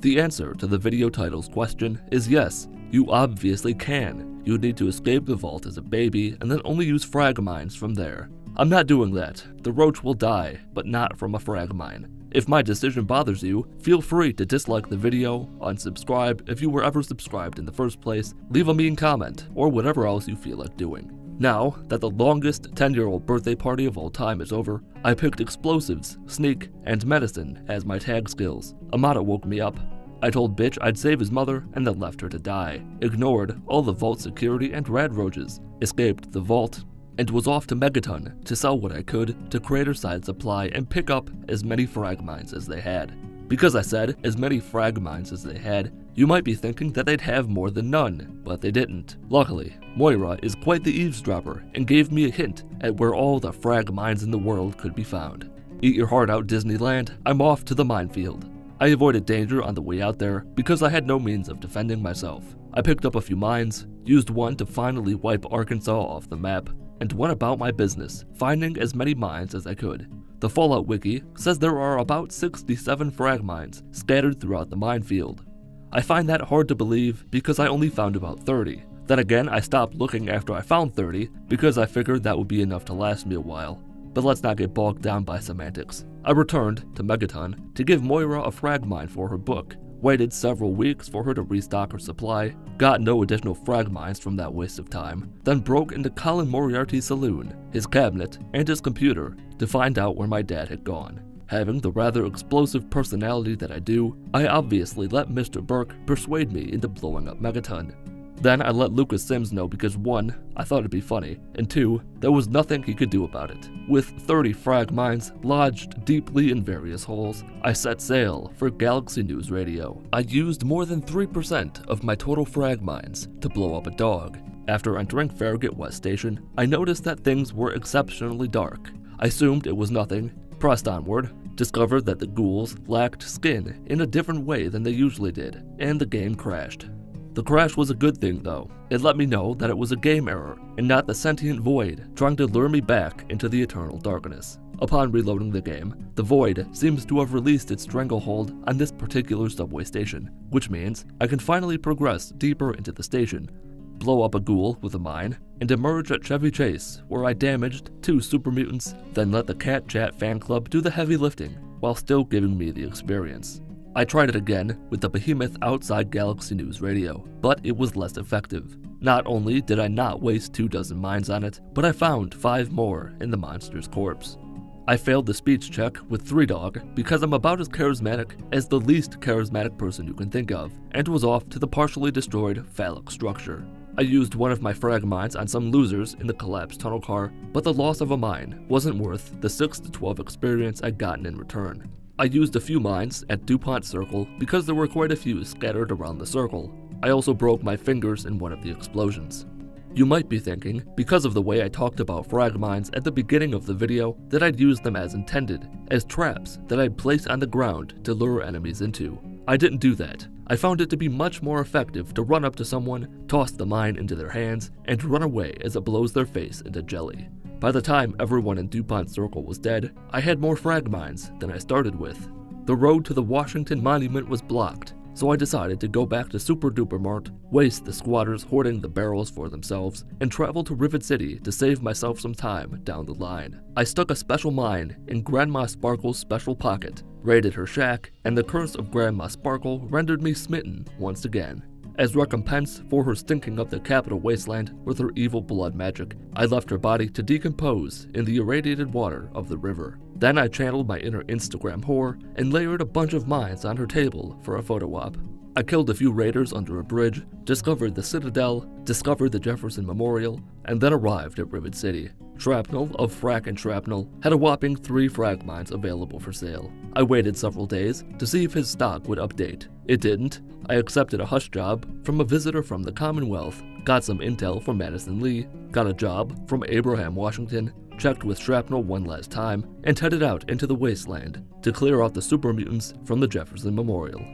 The answer to the video title's question is yes, you obviously can. You need to escape the vault as a baby and then only use frag mines from there. I'm not doing that. The roach will die, but not from a frag mine. If my decision bothers you, feel free to dislike the video, unsubscribe if you were ever subscribed in the first place, leave a mean comment, or whatever else you feel like doing. Now that the longest 10-year-old birthday party of all time is over, I picked explosives, sneak, and medicine as my tag skills. Amada woke me up. I told Bitch I'd save his mother and then left her to die, ignored all the vault security and rad roaches, escaped the vault, and was off to Megaton to sell what I could to Crater Side Supply and pick up as many frag mines as they had. Because I said as many frag mines as they had, you might be thinking that they'd have more than none, but they didn't. Luckily, Moira is quite the eavesdropper and gave me a hint at where all the frag mines in the world could be found. Eat your heart out, Disneyland, I'm off to the minefield. I avoided danger on the way out there because I had no means of defending myself. I picked up a few mines, used one to finally wipe Arkansas off the map, and went about my business, finding as many mines as I could. The Fallout Wiki says there are about 67 frag mines scattered throughout the minefield. I find that hard to believe because I only found about 30, Then again, I stopped looking after I found 30 because I figured that would be enough to last me a while. But let's not get bogged down by semantics. I returned to Megaton to give Moira a frag mine for her book, waited several weeks for her to restock her supply, got no additional frag mines from that waste of time, then broke into Colin Moriarty's saloon, his cabinet, and his computer to find out where my dad had gone. Having the rather explosive personality that I do, I obviously let Mr. Burke persuade me into blowing up Megaton. Then I let Lucas Sims know because 1, I thought it'd be funny, and 2, there was nothing he could do about it. With 30 frag mines lodged deeply in various holes, I set sail for Galaxy News Radio. I used more than 3% of my total frag mines to blow up a dog. After entering Farragut West Station, I noticed that things were exceptionally dark. I assumed it was nothing, pressed onward, discovered that the ghouls lacked skin in a different way than they usually did, and the game crashed. The crash was a good thing though. It let me know that it was a game error and not the sentient void trying to lure me back into the eternal darkness. Upon reloading the game, the void seems to have released its stranglehold on this particular subway station, which means I can finally progress deeper into the station, blow up a ghoul with a mine, and emerge at Chevy Chase, where I damaged 2 super mutants, then let the Cat Chat fan club do the heavy lifting while still giving me the experience. I tried it again with the behemoth outside Galaxy News Radio, but it was less effective. Not only did I not waste 24 mines on it, but I found 5 more in the monster's corpse. I failed the speech check with 3 Dog because I'm about as charismatic as the least charismatic person you can think of, and was off to the partially destroyed phallic structure. I used one of my frag mines on some losers in the collapsed tunnel car, but the loss of a mine wasn't worth the 6 to 12 experience I'd gotten in return. I used a few mines at DuPont Circle because there were quite a few scattered around the circle. I also broke my fingers in one of the explosions. You might be thinking, because of the way I talked about frag mines at the beginning of the video, that I'd use them as intended, as traps that I'd place on the ground to lure enemies into. I didn't do that. I found it to be much more effective to run up to someone, toss the mine into their hands, and run away as it blows their face into jelly. By the time everyone in DuPont Circle was dead, I had more frag mines than I started with. The road to the Washington Monument was blocked, so I decided to go back to Super Duper Mart, waste the squatters hoarding the barrels for themselves, and travel to Rivet City to save myself some time down the line. I stuck a special mine in Grandma Sparkle's special pocket, raided her shack, and the curse of Grandma Sparkle rendered me smitten once again. As recompense for her stinking up the capital wasteland with her evil blood magic, I left her body to decompose in the irradiated water of the river. Then I channeled my inner Instagram whore and layered a bunch of mines on her table for a photo op. I killed a few raiders under a bridge, discovered the Citadel, discovered the Jefferson Memorial, and then arrived at Rivet City. Shrapnel of Frack and Shrapnel had a whopping 3 frag mines available for sale. I waited several days to see if his stock would update. It didn't. I accepted a hush job from a visitor from the Commonwealth, got some intel from Madison Lee, got a job from Abraham Washington, checked with Shrapnel one last time, and headed out into the wasteland to clear out the super mutants from the Jefferson Memorial.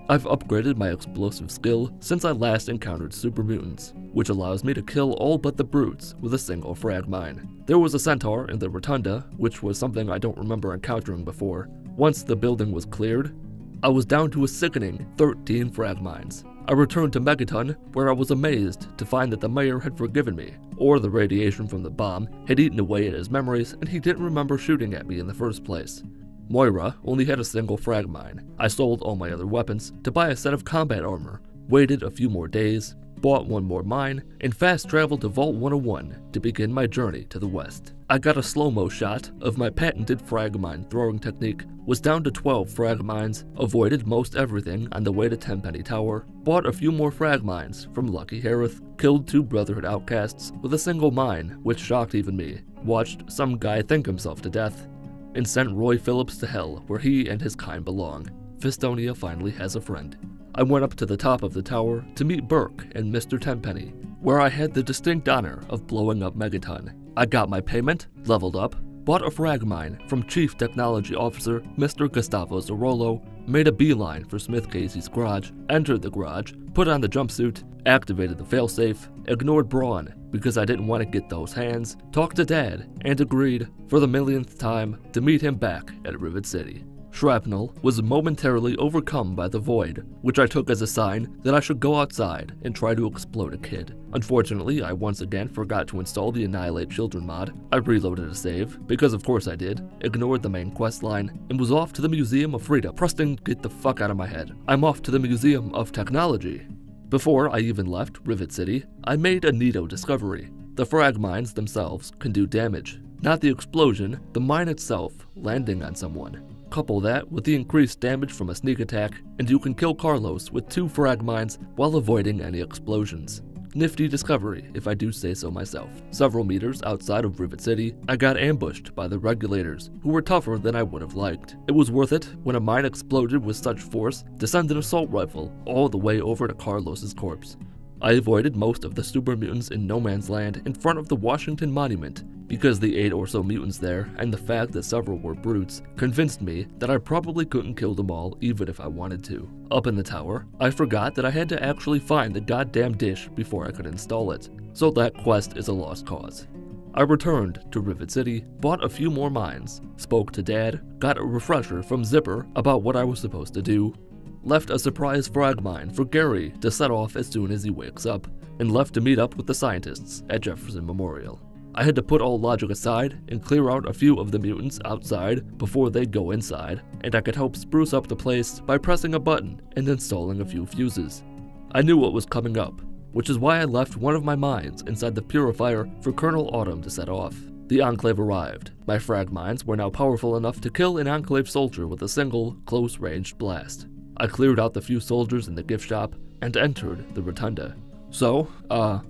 I've upgraded my explosive skill since I last encountered super mutants, which allows me to kill all but the brutes with a single frag mine. There was a centaur in the rotunda, which was something I don't remember encountering before. Once the building was cleared, I was down to a sickening 13 frag mines. I returned to Megaton, where I was amazed to find that the mayor had forgiven me, or the radiation from the bomb had eaten away at his memories and he didn't remember shooting at me in the first place. Moira only had a single frag mine. I sold all my other weapons to buy a set of combat armor, waited a few more days, bought one more mine, and fast traveled to Vault 101 to begin my journey to the west. I got a slow-mo shot of my patented frag mine throwing technique, was down to 12 frag mines, avoided most everything on the way to Tenpenny Tower, bought a few more frag mines from Lucky Harith, killed 2 Brotherhood outcasts with a single mine, which shocked even me, watched some guy think himself to death, and sent Roy Phillips to hell where he and his kind belong. Fistonia finally has a friend. I went up to the top of the tower to meet Burke and Mr. Tenpenny, where I had the distinct honor of blowing up Megaton. I got my payment, leveled up, bought a frag mine from Chief Technology Officer Mr. Gustavo Zarolo, made a beeline for Smith Casey's garage, entered the garage, put on the jumpsuit, activated the failsafe, ignored Braun because I didn't want to get those hands, talked to Dad, and agreed, for the millionth time, to meet him back at Rivet City. Shrapnel was momentarily overcome by the void, which I took as a sign that I should go outside and try to explode a kid. Unfortunately, I once again forgot to install the Annihilate Children mod. I reloaded a save, because of course I did, ignored the main quest line, and was off to the Museum of Freedom. Preston, get the fuck out of my head. I'm off to the Museum of Technology. Before I even left Rivet City, I made a neato discovery. The frag mines themselves can do damage. Not the explosion, the mine itself landing on someone. Couple that with the increased damage from a sneak attack, and you can kill Carlos with 2 frag mines while avoiding any explosions. Nifty discovery, if I do say so myself. Several meters outside of Rivet City, I got ambushed by the regulators, who were tougher than I would have liked. It was worth it when a mine exploded with such force to send an assault rifle all the way over to Carlos's corpse. I avoided most of the super mutants in no man's land in front of the Washington Monument, because the 8 or so mutants there, and the fact that several were brutes, convinced me that I probably couldn't kill them all even if I wanted to. Up in the tower, I forgot that I had to actually find the goddamn dish before I could install it, so that quest is a lost cause. I returned to Rivet City, bought a few more mines, spoke to Dad, got a refresher from Zipper about what I was supposed to do, left a surprise frag mine for Gary to set off as soon as he wakes up, and left to meet up with the scientists at Jefferson Memorial. I had to put all logic aside and clear out a few of the mutants outside before they go inside, and I could help spruce up the place by pressing a button and installing a few fuses. I knew what was coming up, which is why I left one of my mines inside the purifier for Colonel Autumn to set off. The Enclave arrived. My frag mines were now powerful enough to kill an Enclave soldier with a single, close-ranged blast. I cleared out the few soldiers in the gift shop and entered the rotunda. So,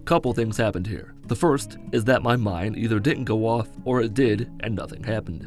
couple things happened here. The first is that my mine either didn't go off or it did and nothing happened.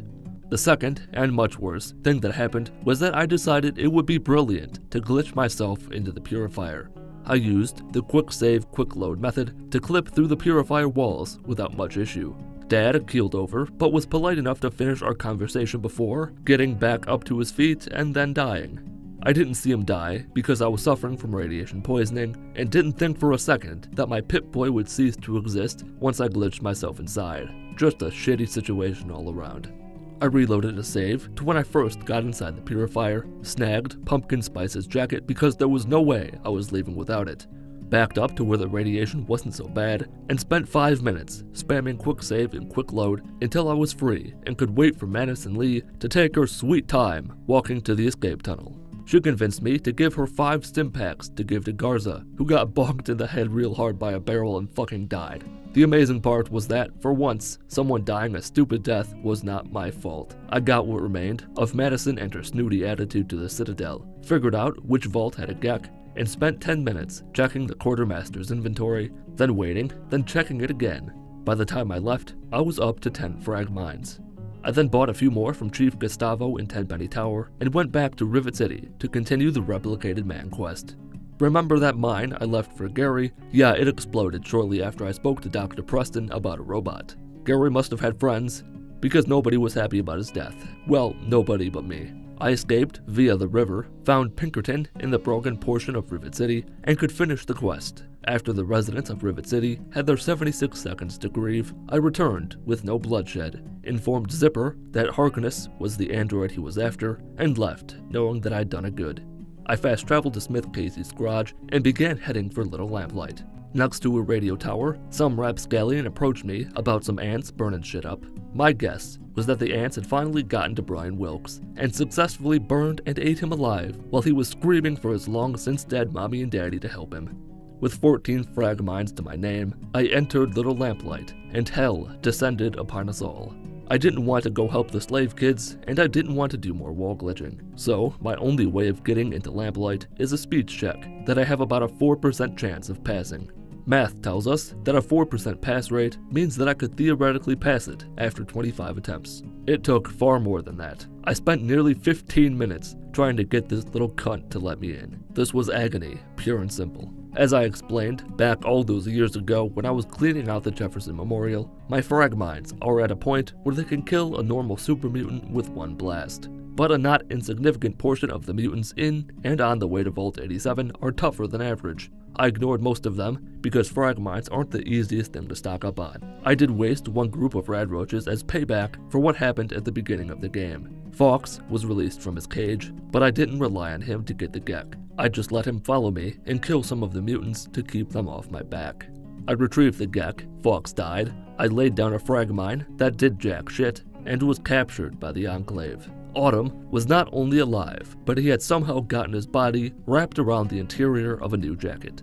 The second, and much worse, thing that happened was that I decided it would be brilliant to glitch myself into the purifier. I used the quick save, quick load method to clip through the purifier walls without much issue. Dad keeled over, but was polite enough to finish our conversation before getting back up to his feet and then dying. I didn't see him die because I was suffering from radiation poisoning and didn't think for a second that my Pip-Boy would cease to exist once I glitched myself inside. Just a shitty situation all around. I reloaded a save to when I first got inside the purifier, snagged Pumpkin Spice's jacket because there was no way I was leaving without it, backed up to where the radiation wasn't so bad, and spent 5 minutes spamming quick save and quick load until I was free and could wait for Madison Lee to take her sweet time walking to the escape tunnel. She convinced me to give her 5 stim packs to give to Garza, who got bonked in the head real hard by a barrel and fucking died. The amazing part was that, for once, someone dying a stupid death was not my fault. I got what remained of Madison and her snooty attitude to the Citadel, figured out which vault had a Gek, and spent 10 minutes checking the quartermaster's inventory, then waiting, then checking it again. By the time I left, I was up to 10 frag mines. I then bought a few more from Chief Gustavo in Tenpenny Tower and went back to Rivet City to continue the Replicated Man quest. Remember that mine I left for Gary? Yeah, it exploded shortly after I spoke to Dr. Preston about a robot. Gary must have had friends, because nobody was happy about his death. Well, nobody but me. I escaped via the river, found Pinkerton in the broken portion of Rivet City, and could finish the quest. After the residents of Rivet City had their 76 seconds to grieve, I returned with no bloodshed, informed Zipper that Harkness was the android he was after, and left, knowing that I'd done a good. I fast-traveled to Smith Casey's garage and began heading for Little Lamplight. Next to a radio tower, some rapscallion approached me about some ants burning shit up. My guess was that the ants had finally gotten to Brian Wilkes, and successfully burned and ate him alive while he was screaming for his long-since-dead mommy and daddy to help him. With 14 frag mines to my name, I entered Little Lamplight, and hell descended upon us all. I didn't want to go help the slave kids, and I didn't want to do more wall glitching. So, my only way of getting into Lamplight is a speech check that I have about a 4% chance of passing. Math tells us that a 4% pass rate means that I could theoretically pass it after 25 attempts. It took far more than that. I spent nearly 15 minutes trying to get this little cunt to let me in. This was agony, pure and simple. As I explained back all those years ago when I was cleaning out the Jefferson Memorial, my frag mines are at a point where they can kill a normal super mutant with one blast. But a not insignificant portion of the mutants in and on the way to Vault 87 are tougher than average. I ignored most of them because frag mines aren't the easiest thing to stock up on. I did waste one group of rad roaches as payback for what happened at the beginning of the game. Fox was released from his cage, but I didn't rely on him to get the Gek. I just let him follow me and kill some of the mutants to keep them off my back. I retrieved the Gek, Fox died, I laid down a frag mine that did jack shit, and was captured by the Enclave. Autumn was not only alive, but he had somehow gotten his body wrapped around the interior of a new jacket.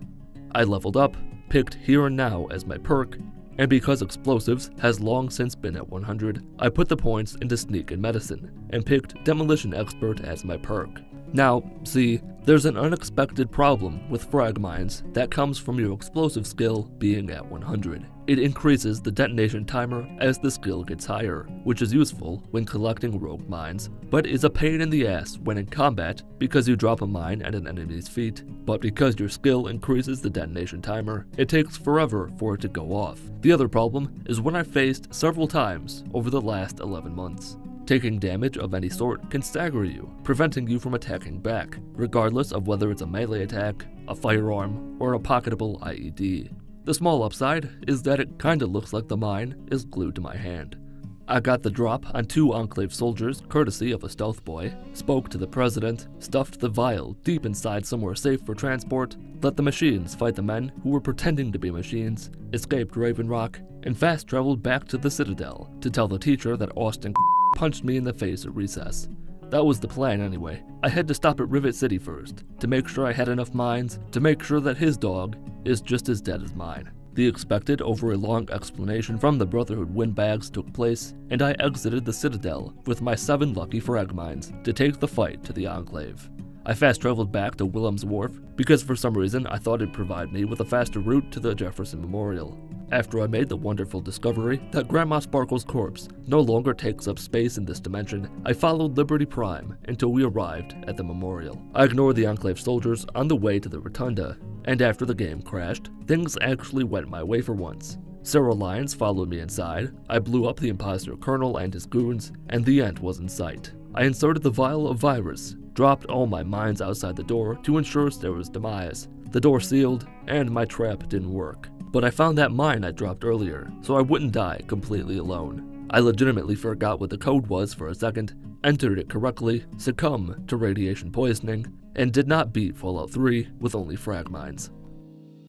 I leveled up, picked Here and Now as my perk, and because Explosives has long since been at 100, I put the points into Sneak and Medicine, and picked Demolition Expert as my perk. Now, see, there's an unexpected problem with frag mines that comes from your explosive skill being at 100. It increases the detonation timer as the skill gets higher, which is useful when collecting rogue mines, but is a pain in the ass when in combat because you drop a mine at an enemy's feet, but because your skill increases the detonation timer, it takes forever for it to go off. The other problem is one I faced several times over the last 11 months. Taking damage of any sort can stagger you, preventing you from attacking back, regardless of whether it's a melee attack, a firearm, or a pocketable IED. The small upside is that it kinda looks like the mine is glued to my hand. I got the drop on 2 Enclave soldiers courtesy of a stealth boy, spoke to the president, stuffed the vial deep inside somewhere safe for transport, let the machines fight the men who were pretending to be machines, escaped Raven Rock, and fast traveled back to the Citadel to tell the teacher that Austin punched me in the face at recess. That was the plan anyway. I had to stop at Rivet City first, to make sure I had enough mines, to make sure that his dog is just as dead as mine. The expected over a long explanation from the Brotherhood windbags took place, and I exited the Citadel with my 7 lucky frag mines to take the fight to the Enclave. I fast traveled back to Willem's Wharf because for some reason I thought it'd provide me with a faster route to the Jefferson Memorial. After I made the wonderful discovery that Grandma Sparkle's corpse no longer takes up space in this dimension, I followed Liberty Prime until we arrived at the memorial. I ignored the Enclave soldiers on the way to the Rotunda, and after the game crashed, things actually went my way for once. Several lions followed me inside, I blew up the imposter colonel and his goons, and the end was in sight. I inserted the vial of virus, dropped all my mines outside the door to ensure Sarah's demise. The door sealed, and my trap didn't work. But I found that mine I dropped earlier, so I wouldn't die completely alone. I legitimately forgot what the code was for a second, entered it correctly, succumbed to radiation poisoning, and did not beat Fallout 3 with only frag mines.